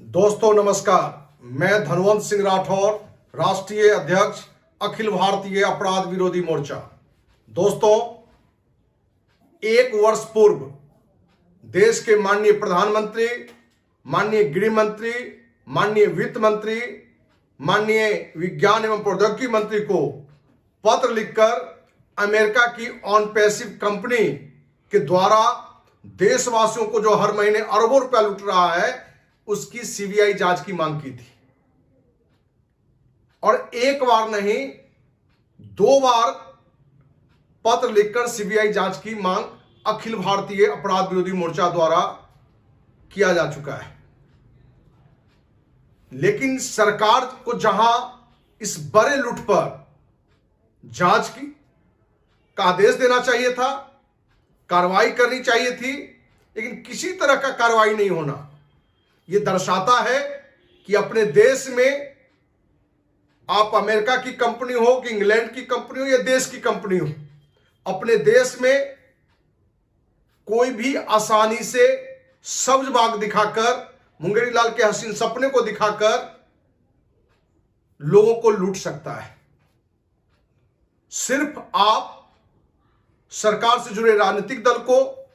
दोस्तों नमस्कार, मैं धनवंत सिंह राठौर, राष्ट्रीय अध्यक्ष अखिल भारतीय अपराध विरोधी मोर्चा। दोस्तों, एक वर्ष पूर्व देश के माननीय प्रधानमंत्री, माननीय गृह मंत्री, माननीय वित्त मंत्री, माननीय विज्ञान एवं प्रौद्योगिकी मंत्री को पत्र लिखकर अमेरिका की ऑन पैसिव कंपनी के द्वारा देशवासियों को जो हर महीने अरबों रुपया लूट रहा है उसकी सीबीआई जांच की मांग की थी। और एक बार नहीं, 2 बार पत्र लिखकर सीबीआई जांच की मांग अखिल भारतीय अपराध विरोधी मोर्चा द्वारा किया जा चुका है। लेकिन सरकार को जहां इस बड़े लूट पर जांच की का आदेश देना चाहिए था, कार्रवाई करनी चाहिए थी, लेकिन किसी तरह का कार्रवाई नहीं होना, यह दर्शाता है कि अपने देश में आप अमेरिका की कंपनी हो कि इंग्लैंड की कंपनी हो या देश की कंपनी हो, अपने देश में कोई भी आसानी से सब्ज बाग दिखाकर, मुंगेरी लाल के हसीन सपने को दिखाकर लोगों को लूट सकता है। सिर्फ आप सरकार से जुड़े राजनीतिक दल को,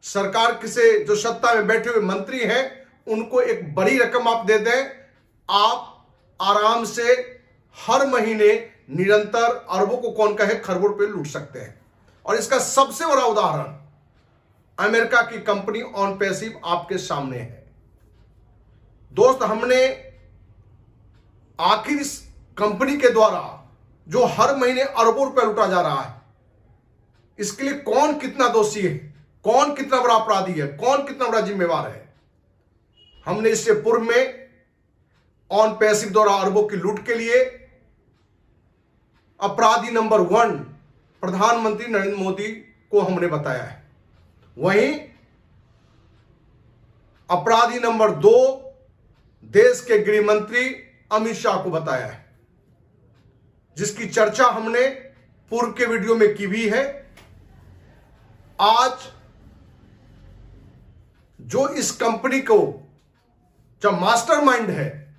सरकार के से जो सत्ता में बैठे हुए मंत्री हैं उनको एक बड़ी रकम आप दे दें, आप आराम से हर महीने निरंतर अरबों को कौन कहे खरबों रुपए लूट सकते हैं। और इसका सबसे बड़ा उदाहरण अमेरिका की कंपनी ऑन पैसिव आपके सामने है। दोस्त, हमने आखिर इस कंपनी के द्वारा जो हर महीने अरबों रुपए लूटा जा रहा है, इसके लिए कौन कितना दोषी है, कौन कितना बड़ा अपराधी है, कौन कितना बड़ा जिम्मेवार है। हमने इससे पूर्व में ऑन पैसिव द्वारा अरबों की लूट के लिए अपराधी नंबर 1 प्रधानमंत्री नरेंद्र मोदी को हमने बताया है। वहीं अपराधी नंबर 2 देश के गृह मंत्री अमित शाह को बताया है, जिसकी चर्चा हमने पूर्व के वीडियो में की भी है। आज जो इस कंपनी को जो मास्टरमाइंड है,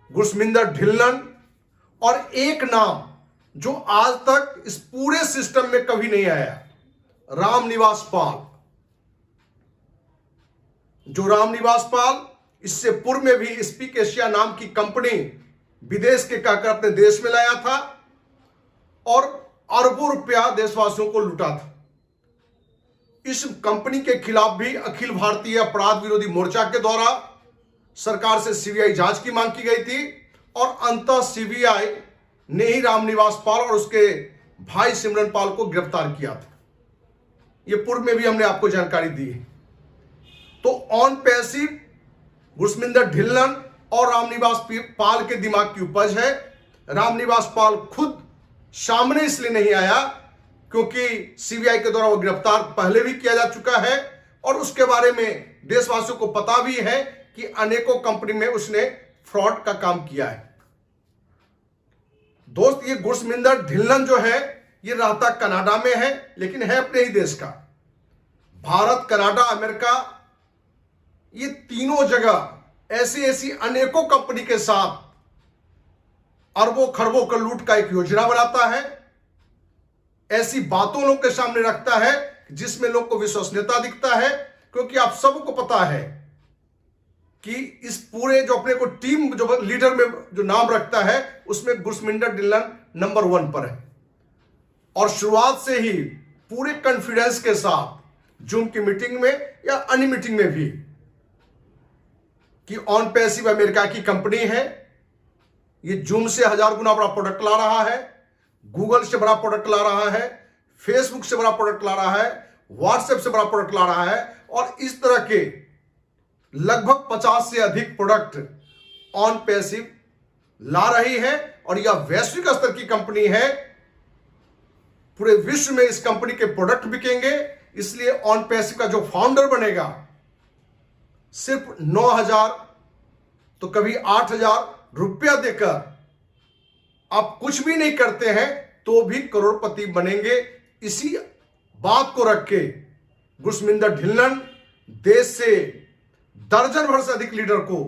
गुरमिंदर ढिल्लन, और एक नाम जो आज तक इस पूरे सिस्टम में कभी नहीं आया, रामनिवास पाल। जो रामनिवास पाल इससे पूर्व में भी स्पीक एशिया नाम की कंपनी विदेश के कहकर अपने देश में लाया था और अरबों रुपया देशवासियों को लूटा था। इस कंपनी के खिलाफ भी अखिल भारतीय अपराध विरोधी मोर्चा के द्वारा सरकार से सीबीआई जांच की मांग की गई थी और अंततः सीबीआई ने ही रामनिवास पाल और उसके भाई सिमरन पाल को गिरफ्तार किया था। यह पूर्व में भी हमने आपको जानकारी दी है। तो ऑन पैसिव गुरमिंदर ढिल्लन और रामनिवास पाल के दिमाग की उपज है। रामनिवास पाल खुद सामने इसलिए नहीं आया क्योंकि सीबीआई के द्वारा वो गिरफ्तार पहले भी किया जा चुका है और उसके बारे में देशवासियों को पता भी है कि अनेकों कंपनी में उसने फ्रॉड का काम किया है। दोस्त, ये गुरमिंदर ढिल्लन जो है ये रहता कनाडा में है, लेकिन है अपने ही देश का। भारत, कनाडा, अमेरिका, ये तीनों जगह ऐसी अनेकों कंपनी के साथ अरबों खरबों का लूट का एक योजना बनाता है, ऐसी बातों लोग के सामने रखता है जिसमें लोग को विश्वसनीयता दिखता है। क्योंकि आप सबको पता है कि इस पूरे जो अपने को टीम जो लीडर में जो नाम रखता है उसमें गुरमिंदर ढिल्लन नंबर 1 पर है। और शुरुआत से ही पूरे कॉन्फिडेंस के साथ जूम की मीटिंग में या अन्य मीटिंग में भी कि ऑन पैसिव अमेरिका की कंपनी है, ये जूम से 1000 गुना बड़ा प्रोडक्ट ला रहा है, गूगल से बड़ा प्रोडक्ट ला रहा है, फेसबुक से बड़ा प्रोडक्ट ला रहा है, व्हाट्सएप से बड़ा प्रोडक्ट ला रहा है और इस तरह के लगभग 50 से अधिक प्रोडक्ट ऑन पैसिव ला रही है। और यह वैश्विक स्तर की कंपनी है, पूरे विश्व में इस कंपनी के प्रोडक्ट बिकेंगे। इसलिए ऑन पैसिव का जो फाउंडर बनेगा सिर्फ 9,000 तो कभी 8,000 रुपया देकर आप कुछ भी नहीं करते हैं तो भी करोड़पति बनेंगे। इसी बात को रख के गुरमिंदर ढिल्लन देश से दर्जन भर से अधिक लीडर को,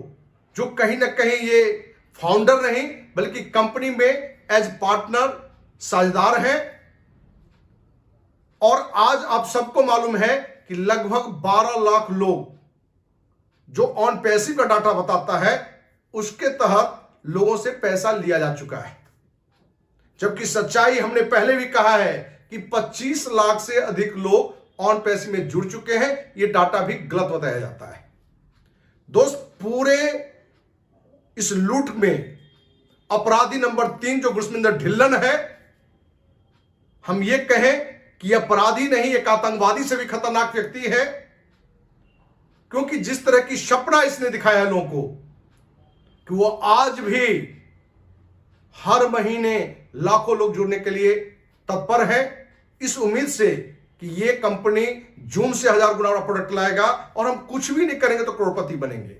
जो कहीं ना कहीं ये फाउंडर नहीं बल्कि कंपनी में एज पार्टनर साझेदार हैं। और आज आप सबको मालूम है कि लगभग 12 लाख लोग, जो ऑन पैसिव का डाटा बताता है, उसके तहत लोगों से पैसा लिया जा चुका है। जबकि सच्चाई हमने पहले भी कहा है कि 25 लाख से अधिक लोग ऑन पैसिव में जुड़ चुके हैं। यह डाटा भी गलत बताया जाता है। दोस्त, पूरे इस लूट में अपराधी नंबर 3 जो गुरसमिंदर ढिल्लन है, हम ये कहें कि अपराधी नहीं, एक आतंकवादी से भी खतरनाक व्यक्ति है। क्योंकि जिस तरह की सपना इसने दिखाया है लोगों को कि वो आज भी हर महीने लाखों लोग जुड़ने के लिए तत्पर है, इस उम्मीद से कि ये कंपनी जून से 1000 गुना बड़ा प्रोडक्ट लाएगा और हम कुछ भी नहीं करेंगे तो करोड़पति बनेंगे।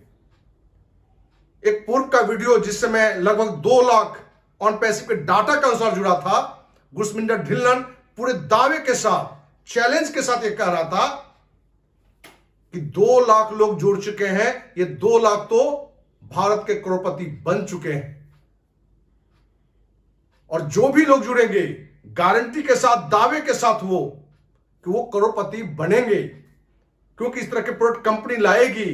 एक पूर्व का वीडियो जिस समय लगभग 2 लाख ऑन पैसिव के डाटा के अनुसार जुड़ा था, गुरसमिंदर ढिल्लन पूरे दावे के साथ, चैलेंज के साथ यह कह रहा था कि 2 लाख लोग जुड़ चुके हैं, ये 2 लाख तो भारत के करोड़पति बन चुके हैं। और जो भी लोग जुड़ेंगे, गारंटी के साथ, दावे के साथ वो करोड़पति बनेंगे। क्योंकि इस तरह के प्रोडक्ट कंपनी लाएगी।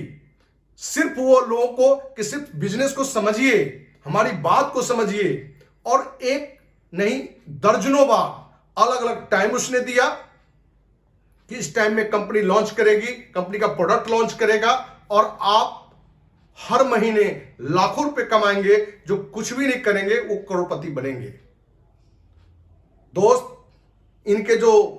सिर्फ वो लोगों को कि सिर्फ बिजनेस को समझिए, हमारी बात को समझिए। और एक नहीं, दर्जनों बार अलग अलग टाइम उसने दिया कि इस टाइम में कंपनी लॉन्च करेगी, कंपनी का प्रोडक्ट लॉन्च करेगा और आप हर महीने लाखों रुपए कमाएंगे। जो कुछ भी नहीं करेंगे वो करोड़पति बनेंगे। दोस्त, इनके जो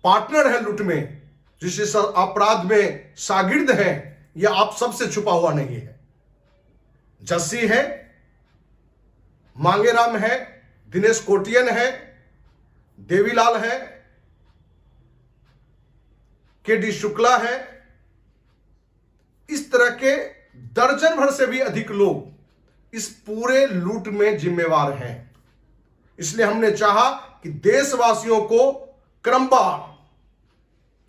पार्टनर है लूट में, जिस अपराध में शागिर्द हैं, यह आप सबसे छुपा हुआ नहीं है। जस्सी है, मांगेराम है, दिनेश कोटियन है, देवीलाल है, के.डी. शुक्ला है। इस तरह के दर्जन भर से भी अधिक लोग इस पूरे लूट में जिम्मेवार हैं। इसलिए हमने चाहा कि देशवासियों को क्रमवार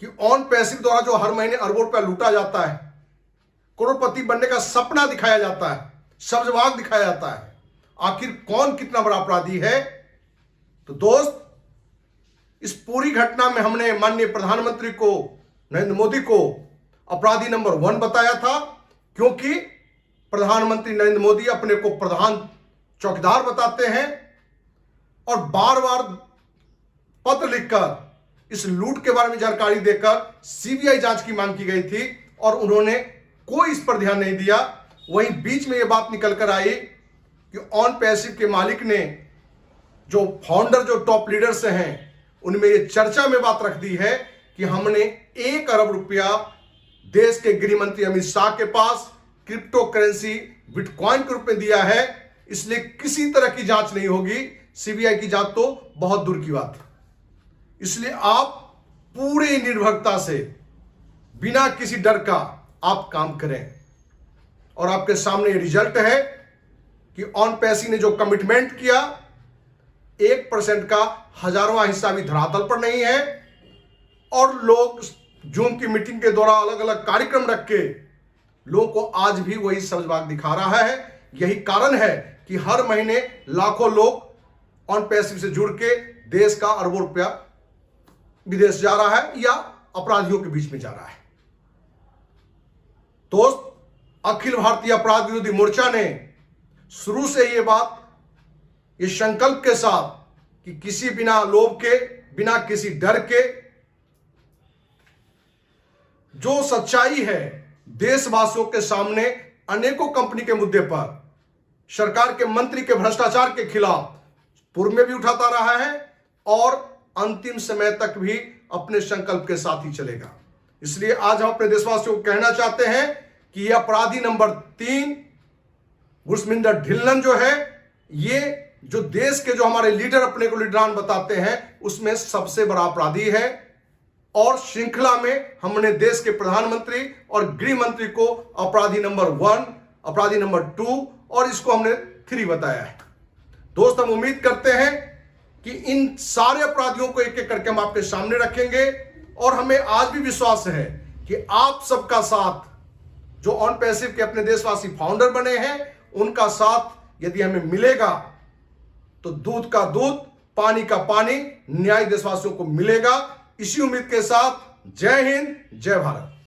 कि ऑन पैसिव द्वारा जो हर महीने अरबों रुपया लूटा जाता है, करोड़पति बनने का सपना दिखाया जाता है, सब्जवाग दिखाया जाता है, आखिर कौन कितना बड़ा अपराधी है। तो दोस्त, इस पूरी घटना में हमने माननीय प्रधानमंत्री को, नरेंद्र मोदी को अपराधी नंबर 1 बताया था। क्योंकि प्रधानमंत्री नरेंद्र मोदी अपने को प्रधान चौकीदार बताते हैं और बार बार पत्र लिखकर इस लूट के बारे में जानकारी देकर सीबीआई जांच की मांग की गई थी और उन्होंने कोई इस पर ध्यान नहीं दिया। वहीं बीच में यह बात निकल कर आई कि ऑन पैसिव के मालिक ने, जो फाउंडर, जो टॉप लीडर्स हैं, उनमें यह चर्चा में बात रख दी है कि हमने 1 अरब रुपया देश के गृह मंत्री अमित शाह के पास क्रिप्टो करेंसी बिटकॉइन के रूप में दिया है, इसलिए किसी तरह की जांच नहीं होगी। सीबीआई की जांच तो बहुत दूर की बात है। इसलिए आप पूरी निर्भरता से, बिना किसी डर का आप काम करें। और आपके सामने रिजल्ट है कि ऑन पैसिव ने जो कमिटमेंट किया, 1% का 1000वां हिस्सा भी धरातल पर नहीं है। और लोग जूम की मीटिंग के दौरान अलग अलग कार्यक्रम रख के लोगों को आज भी वही सब्जबाग दिखा रहा है। यही कारण है कि हर महीने लाखों लोग ऑन पैसिव से जुड़ के देश का अरबों रुपया विदेश जा रहा है या अपराधियों के बीच में जा रहा है। दोस्त, अखिल भारतीय अपराध विरोधी मोर्चा ने शुरू से ये बात, ये संकल्प के साथ कि किसी बिना लोभ के, बिना किसी डर के, जो सच्चाई है देशवासियों के सामने अनेकों कंपनी के मुद्दे पर, सरकार के मंत्री के भ्रष्टाचार के खिलाफ पूर्व में भी उठाता रहा है और अंतिम समय तक भी अपने संकल्प के साथ ही चलेगा। इसलिए आज हम अपने देशवासियों को कहना चाहते हैं कि यह अपराधी नंबर 3 गुरसमिंदर ढिल्लन जो है, ये जो देश के जो हमारे लीडर अपने को लीडरान बताते हैं, उसमें सबसे बड़ा अपराधी है। और श्रृंखला में हमने देश के प्रधानमंत्री और गृह मंत्री को अपराधी नंबर 1, अपराधी नंबर 2 और इसको हमने 3 बताया है। दोस्त, हम उम्मीद करते हैं कि इन सारे अपराधियों को एक एक करके हम आपके सामने रखेंगे और हमें आज भी विश्वास है कि आप सबका साथ जो ऑन पैसिव के अपने देशवासी फाउंडर बने हैं, उनका साथ यदि हमें मिलेगा तो दूध का दूध, पानी का पानी न्याय देशवासियों को मिलेगा। इसी उम्मीद के साथ जय हिंद, जय भारत।